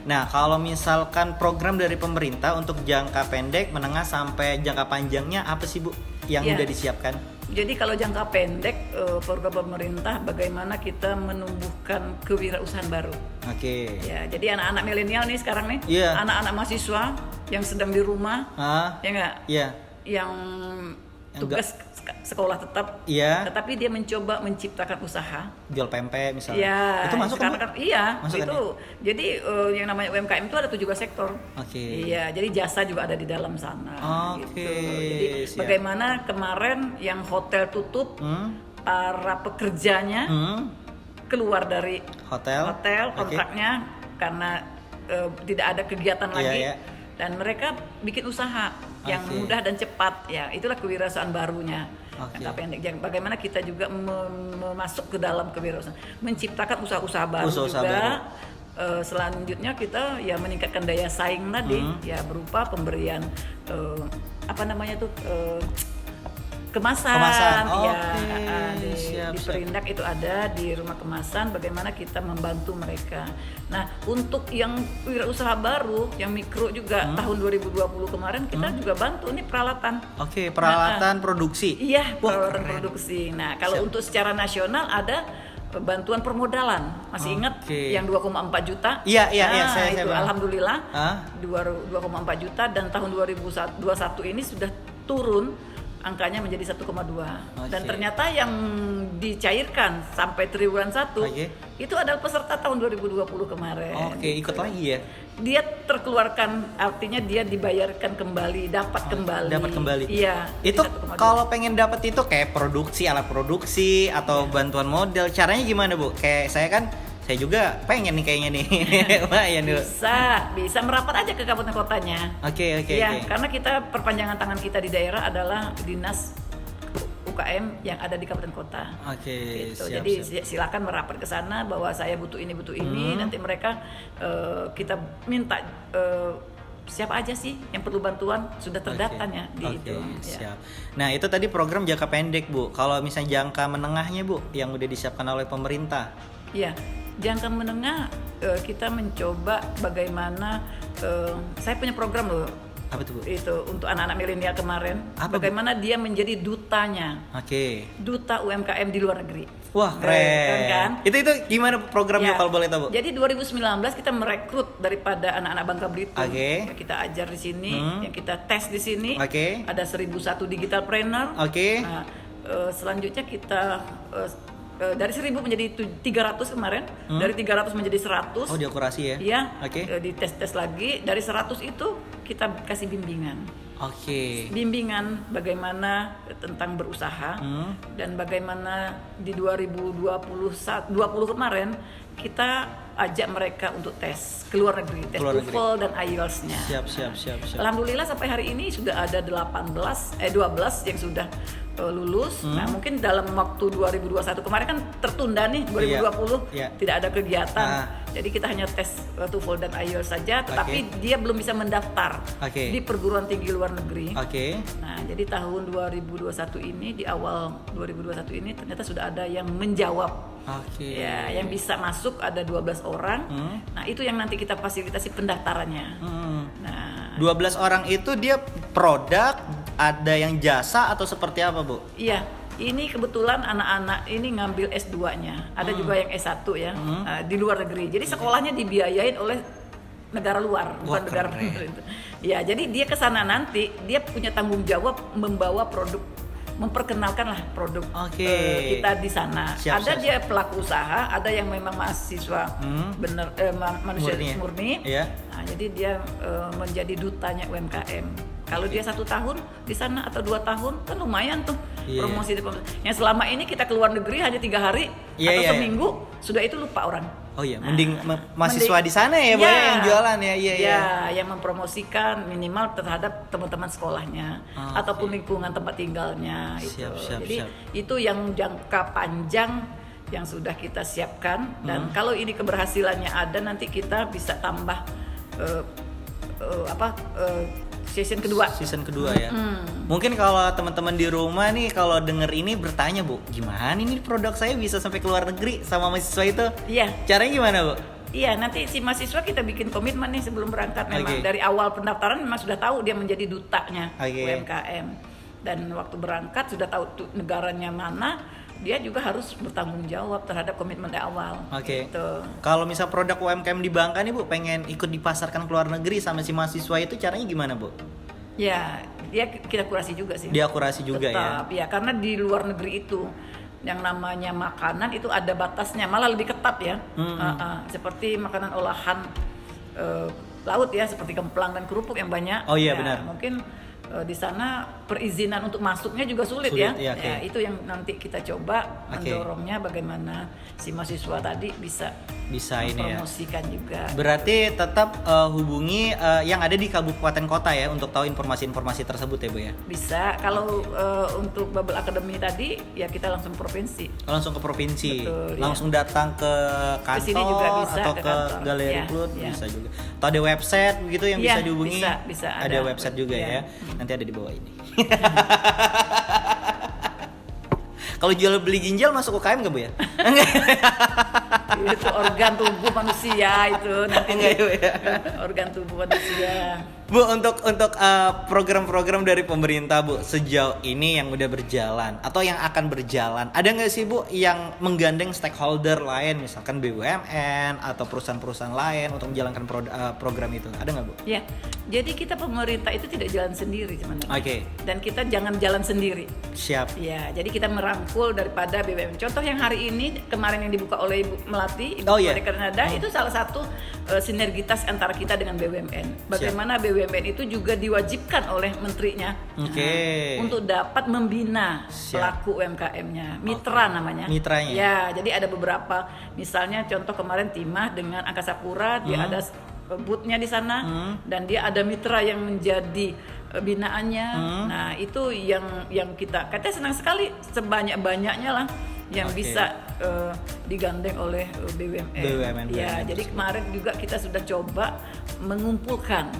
Nah, kalau misalkan program dari pemerintah untuk jangka pendek, menengah sampai jangka panjangnya apa sih Bu yang Iya. udah disiapkan? Jadi kalau jangka pendek, program pemerintah bagaimana kita menumbuhkan kewirausahaan baru. Oke. Ya, jadi anak-anak milenial nih sekarang nih, Iya. anak-anak mahasiswa yang sedang di rumah, ya enggak, Iya. yang tugas sekolah tetap, Iya. tetapi dia mencoba menciptakan usaha. Jual pempek misalnya. Iya, Itu masuk kan? sekarang Bu? iya, Masuk kan itu. Jadi yang namanya UMKM itu ada 17 sektor. Oke. Iya, jadi jasa juga ada di dalam sana. Oke, Gitu. Jadi siap. bagaimana kemarin yang hotel tutup, para pekerjanya keluar dari Hotel. Oke. kontraknya karena tidak ada kegiatan Iya, lagi, iya. dan mereka bikin usaha yang Oke. mudah dan cepat. Ya, itulah kewirausahaan barunya. Oke. Jangka pendek. Bagaimana kita juga masuk ke dalam kewirausahaan, menciptakan usaha-usaha baru Usaha-usaha juga. baru. Selanjutnya kita ya meningkatkan daya saing tadi, ya berupa pemberian apa namanya tuh, kemasan. Ya, Oke, siap, di siap. Perindak itu ada di rumah kemasan, bagaimana kita membantu mereka. Nah, untuk yang wirausaha baru, yang mikro juga tahun 2020 kemarin kita juga bantu ini peralatan. Oke, peralatan produksi. Iya, Wah, peralatan keren. produksi. Nah, kalau Siap. untuk secara nasional ada bantuan permodalan. Masih ingat Oke. yang 2,4 juta? Iya, Nah, saya itu bilang. alhamdulillah Ah? 2,4 juta, dan tahun 2021 ini sudah turun angkanya menjadi 1,2. Dan Oke. ternyata yang dicairkan sampai triwulan 1 Oke. itu adalah peserta tahun 2020 kemarin. Oke, ikut lagi ya. Dia terkeluarkan, artinya dia dibayarkan kembali, dapat kembali. Dapat kembali. Iya. Itu 1,2. kalau pengen dapat itu kayak produksi, alat produksi atau bantuan model, caranya gimana Bu? Kayak saya juga pengen nih kayaknya nih. Lumayan dulu. Bisa merapat aja ke kabupaten kotanya. Oke. Ya, karena kita perpanjangan tangan kita di daerah adalah dinas UKM yang ada di kabupaten kota. Oke, Gitu. siap, Jadi siap. silakan merapat ke sana bahwa saya butuh ini, nanti mereka kita minta siapa aja sih yang perlu bantuan, sudah terdata ya di Oke, itu. Ya. siap. Nah, itu tadi program jangka pendek, Bu. Kalau misalnya jangka menengahnya, Bu, yang udah disiapkan oleh pemerintah. Ya, jangka menengah kita mencoba bagaimana, saya punya program loh. Apa tuh, Bu? Itu untuk anak-anak milenial kemarin, Apa, Bu? bagaimana dia menjadi dutanya, Oke. duta UMKM di luar negeri. Wah, keren. Kan? Itu gimana programnya Ya, kalau boleh tahu, Bu? Jadi 2019 kita merekrut daripada anak-anak Bangka Belitung. Oke. Ya, kita ajar di sini, yang kita tes di sini. Oke. Ada 1001 digital trainer. Oke. Nah, selanjutnya kita dari 1000 menjadi 300 kemarin, dari 300 menjadi 100. Oh, diakurasi ya? Iya. Oke. Dites-tes lagi, dari 100 itu kita kasih bimbingan. Oke. Bimbingan bagaimana tentang berusaha, dan bagaimana di 2020 kemarin kita ajak mereka untuk tes ke luar negeri, tes Keluar negeri. TOEFL dan IELTS-nya. Siap. Alhamdulillah sampai hari ini sudah ada 12 yang sudah lulus. Nah, mungkin dalam waktu 2021 kemarin kan tertunda nih, 2020 Iya. tidak ada kegiatan. Ah. Jadi kita hanya tes TOEFL dan IELTS saja, tetapi dia belum bisa mendaftar Oke. di perguruan tinggi luar negeri. Oke. Nah, jadi tahun 2021 ini, di awal 2021 ini ternyata sudah ada yang menjawab. Oke. Ya, yang bisa masuk ada 12 orang. Nah, itu yang nanti kita fasilitasi pendaftarannya. Nah, 12 orang itu dia produk, ada yang jasa atau seperti apa, Bu? iya, ini kebetulan anak-anak ini ngambil S2-nya. Ada juga yang S1 ya, di luar negeri. Jadi sekolahnya dibiayain oleh negara luar, bukan Wah, negara keren. pemerintah. Ya, jadi dia ke sana nanti dia punya tanggung jawab membawa produk, memperkenalkan lah produk Oke. kita di sana. Siap, Ada siap. dia pelaku usaha, ada yang memang mahasiswa bener manusia Murni ya? murni. Iya. Nah, jadi dia menjadi dutanya UMKM. Kalau dia 1 tahun di sana atau 2 tahun kan lumayan tuh Iya. promosi. Yang selama ini kita keluar negeri hanya 3 hari Iya, atau iya. seminggu, sudah itu lupa orang. Oh iya, Nah, mending mahasiswa mending- di sana ya, Bu, Ya, yang jualan ya. Iya. Ya, yang mempromosikan minimal terhadap teman-teman sekolahnya Oke. ataupun lingkungan tempat tinggalnya itu. Siap, Jadi siap. itu yang jangka panjang yang sudah kita siapkan, dan kalau ini keberhasilannya ada, nanti kita bisa tambah season kedua. Season kedua ya. Mungkin kalau teman-teman di rumah nih kalau denger ini bertanya, Bu, gimana ini produk saya bisa sampai ke luar negeri sama mahasiswa itu? Iya. Caranya gimana, Bu? Iya, nanti si mahasiswa kita bikin komitmen nih sebelum berangkat. Memang Oke. dari awal pendaftaran memang sudah tahu dia menjadi dutanya Oke. UMKM. Dan waktu berangkat sudah tahu negaranya mana, dia juga harus bertanggung jawab terhadap komitmen dari awal. Oke. Gitu. Kalau misal produk UMKM di Bangka nih Bu, pengen ikut dipasarkan ke luar negeri sama si mahasiswa itu caranya gimana Bu? Ya, dia kita kurasi juga sih. Diakurasi juga Tetap, ya. Karena di luar negeri itu yang namanya makanan itu ada batasnya, malah lebih ketat ya. Seperti makanan olahan laut ya, seperti kemplang dan kerupuk yang banyak. Oh iya, Ya, benar. Mungkin di sana perizinan untuk masuknya juga sulit ya. Iya, oke. Ya, itu yang nanti kita coba Oke. mendorongnya bagaimana si mahasiswa tadi bisa ini ya. mempromosikan juga. Berarti tetap hubungi yang ada di kabupaten kota ya untuk tahu informasi-informasi tersebut ya Bu ya. Bisa kalau untuk Bubble Academy tadi ya kita langsung provinsi. Langsung ke provinsi, Betul, langsung datang ke kantor sini juga bisa, atau ke ke kantor. galeri Ya, Clut ya. bisa juga. Atau ada website begitu yang Iya, bisa dihubungi. bisa, ada ada. website juga Iya. ya. Nanti ada di bawah ini. Kalau jual beli ginjal masuk UKM nggak Bu ya? Itu organ tubuh manusia itu nanti Enggak ya, Bu, ya? organ tubuh manusia. Bu, untuk program-program dari pemerintah Bu sejauh ini yang udah berjalan atau yang akan berjalan, ada nggak sih Bu yang menggandeng stakeholder lain, misalkan BUMN atau perusahaan-perusahaan lain untuk menjalankan program itu? Ada nggak Bu? Ya, jadi kita pemerintah itu tidak jalan sendiri sebenarnya. Oke, Dan kita jangan jalan sendiri. siap. Ya, jadi kita merangkul daripada BUMN. Contoh yang hari ini kemarin yang dibuka oleh Ibu Melati, Ibu Oh, iya. dari Kanada, itu salah satu sinergitas antara kita dengan BUMN. Bagaimana BUMN itu juga diwajibkan oleh menterinya Oke. untuk dapat membina Siap. pelaku UMKM-nya, mitra namanya. Mitranya. Ya, jadi ada beberapa, misalnya contoh kemarin Timah dengan Angkasa Pura, dia ada booth-nya di sana dan dia ada mitra yang menjadi binaannya. Nah, itu yang kita katanya senang sekali sebanyak-banyaknya lah yang Oke. bisa digandeng oleh BUMN. Ya, BUMN. jadi kemarin juga kita sudah coba mengumpulkan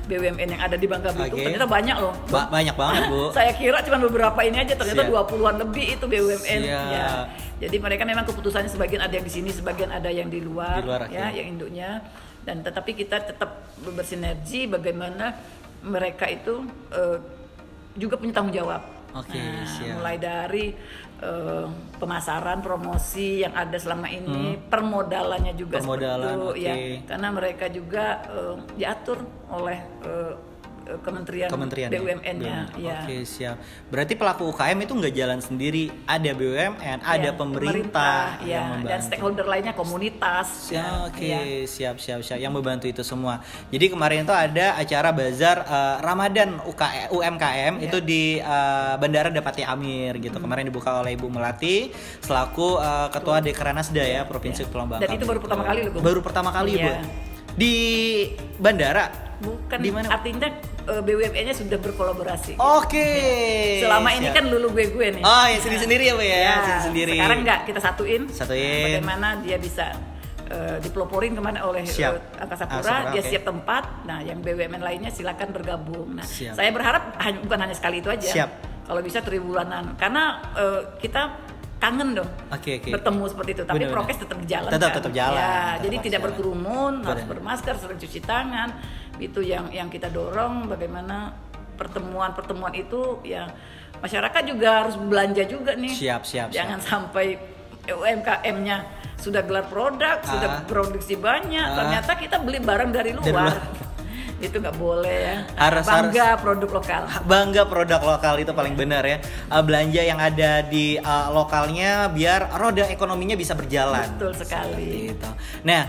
BUMN yang ada di Bangka Belitung. Oke. Ternyata banyak loh. Banyak banget Bu. Saya kira cuma beberapa ini aja, ternyata Siap. 20-an lebih itu BUMN. Siap. Ya. Jadi mereka memang keputusannya sebagian ada yang di sini, sebagian ada yang di luar, Di luar, ya, oke. yang induknya. Dan tetapi kita tetap bersinergi bagaimana mereka itu juga punya tanggung jawab. Oke, Nah, siap. mulai dari pemasaran, promosi yang ada selama ini, permodalannya juga Permodalan, seperti itu, ya. oke. Karena mereka juga diatur oleh Kementerian BUMN-nya. Ya. Oke, siap. Berarti pelaku UKM itu nggak jalan sendiri, ada BUMN, ada Ya, pemerintah ya, yang dan membantu. stakeholder lainnya komunitas. Ya, ya, oke, ya. siap yang membantu itu semua. Jadi kemarin itu ada acara bazar Ramadan UMKM Ya. itu di Bandara Dapati Amir gitu. Kemarin dibuka oleh Ibu Melati selaku Ketua Dekranasda ya Provinsi Kepulauan Bangka. Dan itu baru pertama kali loh, Bu. Baru pertama kali, Bu. Iya. Di bandara. Bukan, Di mana? artinya BUMN-nya sudah berkolaborasi. Oke. Selama ini siap. kan lulu gue nih. Oh, ya sendiri-sendiri ya, Bu ya. Sendiri. Sekarang enggak, kita satuin. Satuin. Bagaimana dia bisa dipeloporin kemana oleh Siap. Angkasa Angkasa Pura, Pura, dia oke. siap tempat. Nah, yang BUMN lainnya silakan bergabung. Nah, Siap. saya berharap bukan hanya sekali itu aja. Siap. Kalau bisa tribulanan, karena kita kangen dong Oke. bertemu seperti itu. Tapi Benar-benar. prokes tetap jalan. Tetap jalan. Ya, Tetap jadi harus tidak jalan. berkerumun, harus Benar. bermasker, sering cuci tangan. Itu yang kita dorong. Bagaimana pertemuan itu ya masyarakat juga harus belanja juga nih. Siap. Jangan sampai UMKM-nya sudah gelar produk, sudah produksi banyak, ternyata kita beli barang dari luar. Itu nggak boleh ya. Harus- Bangga produk lokal. Bangga produk lokal itu paling benar ya. Belanja yang ada di lokalnya biar roda ekonominya bisa berjalan. Betul sekali. Gitu. Nah,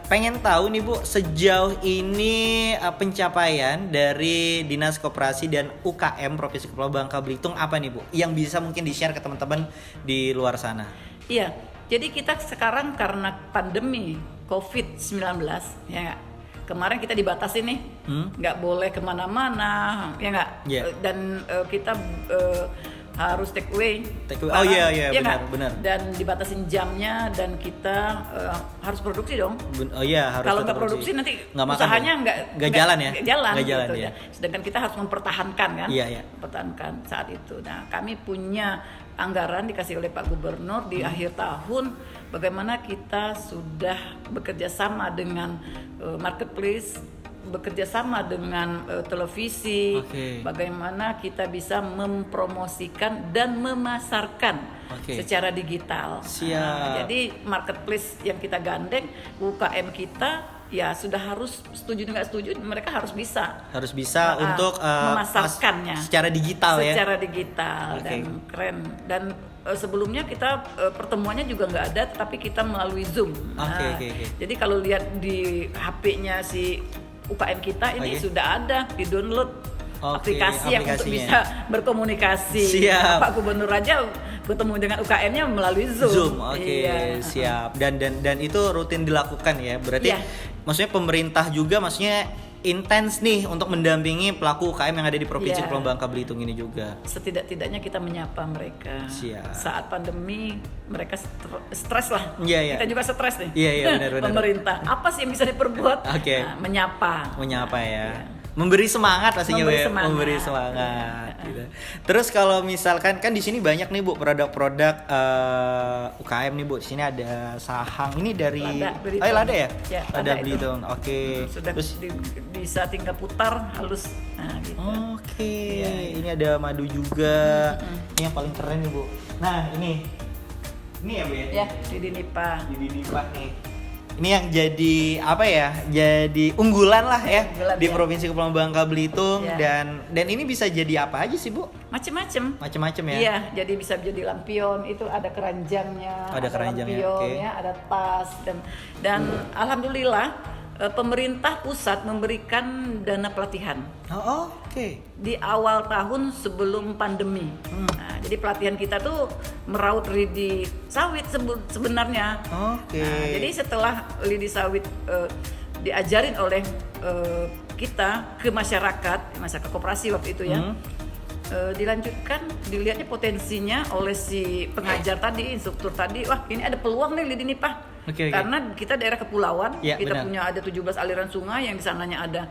pengen tahu nih Bu, sejauh ini pencapaian dari Dinas Koperasi dan UKM Provinsi Kepulauan Bangka Belitung apa nih Bu? Yang bisa mungkin di-share ke teman-teman di luar sana. Iya, jadi kita sekarang karena pandemi COVID-19 ya nggak? Kemarin kita dibatasi nih, nggak boleh kemana-mana, ya nggak? Yeah. Dan kita harus take away. Oh iya kan? benar. Dan dibatasin jamnya dan kita harus produksi dong. Oh iya harus. Kalau nggak produksi nanti nggak makan, usahanya nggak jalan ya. Nggak jalan gitu, ya. Sedangkan kita harus mempertahankan kan. Iya. Mempertahankan saat itu. Nah kami punya anggaran dikasih oleh Pak Gubernur di akhir tahun, bagaimana kita sudah bekerja sama dengan marketplace, bekerja sama dengan televisi, bagaimana kita bisa mempromosikan dan memasarkan secara digital. Siap. Jadi marketplace yang kita gandeng, UKM kita ya sudah harus setuju nggak setuju, mereka harus bisa untuk memasarkannya secara digital secara digital. Dan keren. Dan sebelumnya kita pertemuannya juga nggak ada, tetapi kita melalui Zoom. Jadi kalau lihat di HP-nya si UKM kita ini sudah ada di download aplikasi yang untuk bisa berkomunikasi. Pak Gubernur aja bertemu dengan UKM-nya melalui Zoom. Siap. Dan itu rutin dilakukan ya. Berarti maksudnya pemerintah juga maksudnya intens nih untuk mendampingi pelaku UKM yang ada di Provinsi Kepulauan Bangka Belitung ini juga. Setidak-tidaknya kita menyapa mereka. Saat pandemi mereka stres lah. Kita juga stres nih. Benar. Pemerintah apa sih yang bisa diperbuat? Menyapa ya. Memberi semangat pastinya memberi semangat gitu. Terus kalau misalkan kan di sini banyak nih Bu produk-produk UKM nih Bu. Di sini ada sahang ini dari Lada ya? Lada Belitung. Sudah terus bisa tinggal putar halus. Nah, gitu. Ini ada madu juga. Ini yang paling keren nih Bu. Nah, ini ya Bu ya? Ya, Lidi Nipah nih. Ini yang jadi apa ya? Jadi unggulan lah ya di Provinsi Kepulauan Bangka Belitung dan ini bisa jadi apa aja sih Bu? Macem-macem ya. Iya, jadi bisa jadi lampion, itu ada keranjangnya, ada lampion ya, ada tas dan alhamdulillah pemerintah pusat memberikan dana pelatihan. Di awal tahun sebelum pandemi. Nah, jadi pelatihan kita tuh meraut lidi sawit sebenarnya. Nah, jadi setelah lidi sawit diajarin oleh kita ke masyarakat koperasi waktu itu ya. Dilanjutkan, dilihatnya potensinya oleh si pengajar tadi, instruktur tadi. Wah, ini ada peluang nih Lidi Nipah. Karena kita daerah kepulauan, kita punya ada 17 aliran sungai yang di sananya ada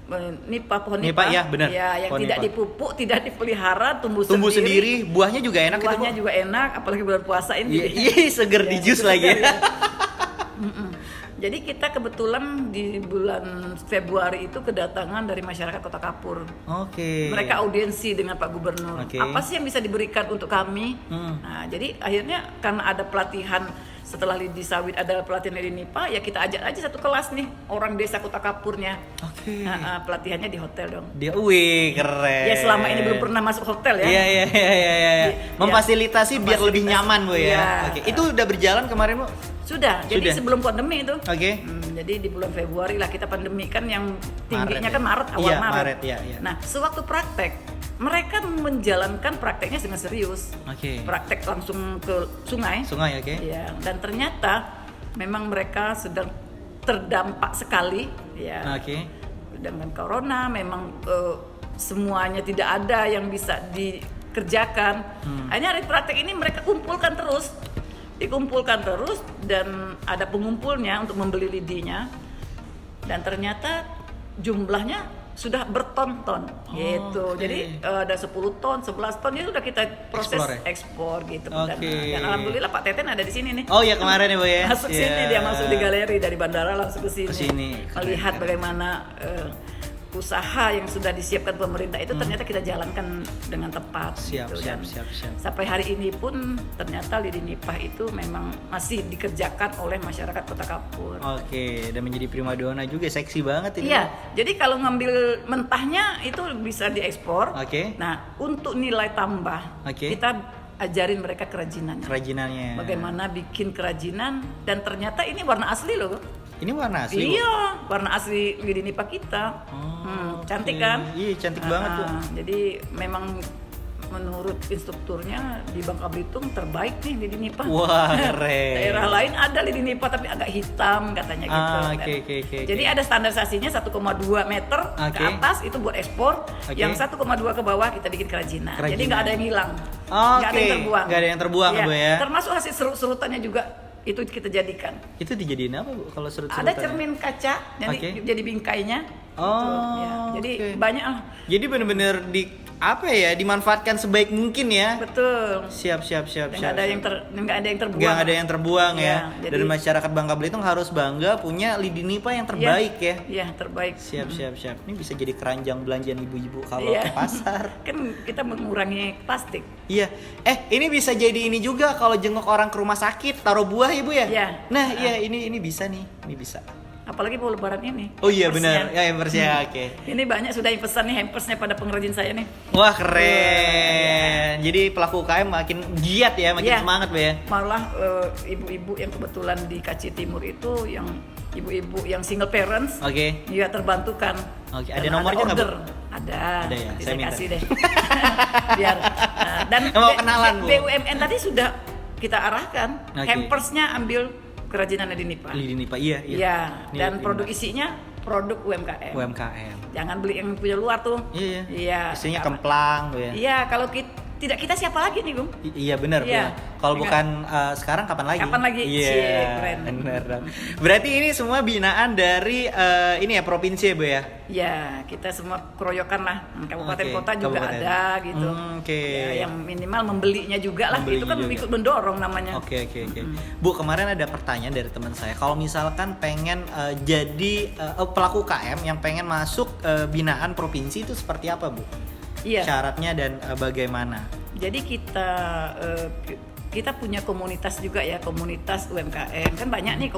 pohon nipah yang tidak dipupuk, tidak dipelihara, tumbuh sendiri. Buahnya juga enak. Buahnya juga enak, apalagi bulan puasa ini. Seger di jus lagi. Jadi kita kebetulan di bulan Februari itu kedatangan dari masyarakat Kota Kapur. Mereka audiensi dengan Pak Gubernur. Apa sih yang bisa diberikan untuk kami? Nah, jadi akhirnya karena ada pelatihan setelah Lidi Sawit, ada pelatihan Lidi Nipah, ya kita ajak aja satu kelas nih orang desa Kota Kapurnya. Pelatihannya di hotel dong. Keren. Ya selama ini belum pernah masuk hotel ya. Iya. Memfasilitasi biar lebih nyaman Bu ya. Itu udah berjalan kemarin Bu? Sudah. Jadi sebelum pandemi itu. Jadi di bulan Februari lah kita pandemi kan yang tingginya kan Maret, awal Maret. Nah, sewaktu praktek mereka menjalankan prakteknya dengan serius. Praktek langsung ke sungai. Ya, dan ternyata memang mereka sedang terdampak sekali ya. Dengan corona memang semuanya tidak ada yang bisa dikerjakan. Akhirnya hari praktek ini mereka dikumpulkan terus dan ada pengumpulnya untuk membeli lidinya, dan ternyata jumlahnya sudah berton-ton gitu. Jadi ada 10 ton, 11 ton itu sudah kita proses ekspor gitu. Dan alhamdulillah Pak Teten ada di sini nih. Kemarin ya Bu ya. Masuk sini, dia masuk di galeri dari bandara langsung ke sini. Melihat bagaimana usaha yang sudah disiapkan pemerintah itu ternyata kita jalankan dengan tepat. Siap. Sampai hari ini pun ternyata Lidi Nipah itu memang masih dikerjakan oleh masyarakat Kota Kapur. Dan menjadi primadona juga, seksi banget ini. Iya, jadi kalau ngambil mentahnya itu bisa diekspor. Nah, untuk nilai tambah kita ajarin mereka kerajinannya. Bagaimana bikin kerajinan, dan ternyata ini warna asli loh. Ini warna asli? Iya, warna asli Lidi Nipah kita. Cantik kan? Iya, cantik banget tuh. Jadi memang menurut instrukturnya di Bangka Belitung terbaik nih lidi nipah. Wah, keren. Daerah lain ada lidi nipah tapi agak hitam katanya gitu. Oke. Jadi ada standarisasinya 1,2 meter ke Oke. atas itu buat ekspor, Oke. yang 1,2 ke bawah kita bikin kerajinan. Jadi nggak ada yang hilang, Oke. nggak ada yang terbuang. Nggak ada yang terbuang, Bu, ya. Termasuk hasil serut-serutannya juga itu kita jadikan. Itu dijadiin apa, Bu? Kalau serut-serutan? Ada cermin kaca, jadi bingkainya. Oh, gitu, ya. Jadi oke. banyak lah. Jadi bener-bener dimanfaatkan sebaik mungkin ya. Betul. Siap. Nggak ada yang terbuang. Nggak ada yang terbuang ya. Jadi, Dan masyarakat Bangka Belitung harus bangga punya lidi nipah yang terbaik ya. Iya, terbaik. Siap. Ini bisa jadi keranjang belanjaan ibu-ibu kalau ke pasar. Kan kita mengurangi plastik. Iya. Ini bisa jadi ini juga kalau jenguk orang ke rumah sakit, taruh buah ya, Bu ya? Iya. Nah, iya ini bisa nih. Ini bisa. Apalagi mau lebaran ini. Oh iya Hampersnya. benar. Ya hampersnya oke. Ini banyak sudah yang pesan nih hampersnya pada pengrajin saya nih. Wah, keren. Jadi pelaku UKM makin giat ya, makin Iya. semangat, Bu ya. Malah ibu-ibu yang kebetulan di Kaci Timur itu yang ibu-ibu yang single parents Oke. juga terbantukan. Oke, Dan ada nomornya nggak, Bu? order. Ada Ada ya, nanti saya saya minta. kasih deh. Biar dan Mau kenalan, Bu? BUMN tadi sudah kita arahkan. Oke. Hampersnya ambil kerajinan lidi nipah. Lidi nipah, iya. Iya, Ini dan lidi produk nipah. isinya produk UMKM. UMKM. Jangan beli yang punya luar tuh. Iya. Iya. Isinya kemplang, Bu ya. Iya, kalau tidak kita siapa lagi nih, Bung? Iya benar, Iya. Bu. Kalau bukan sekarang kapan lagi? Kapan lagi? Iya, Cik, keren. benar dong. Berarti ini semua binaan dari ini ya provinsi ya, Bu ya? Ya, kita semua keroyokan lah. Kabupaten Oke, kota juga kabupaten. ada gitu. Oke. Ya, yang minimal membelinya juga lah. Membelinya Itu kan juga. ikut mendorong namanya. Oke. Bu, kemarin ada pertanyaan dari teman saya. Kalau misalkan pengen jadi pelaku UKM yang pengen masuk binaan provinsi itu seperti apa, Bu? Iya. Syaratnya dan bagaimana? Jadi kita punya komunitas juga ya, komunitas UMKM. Kan banyak nih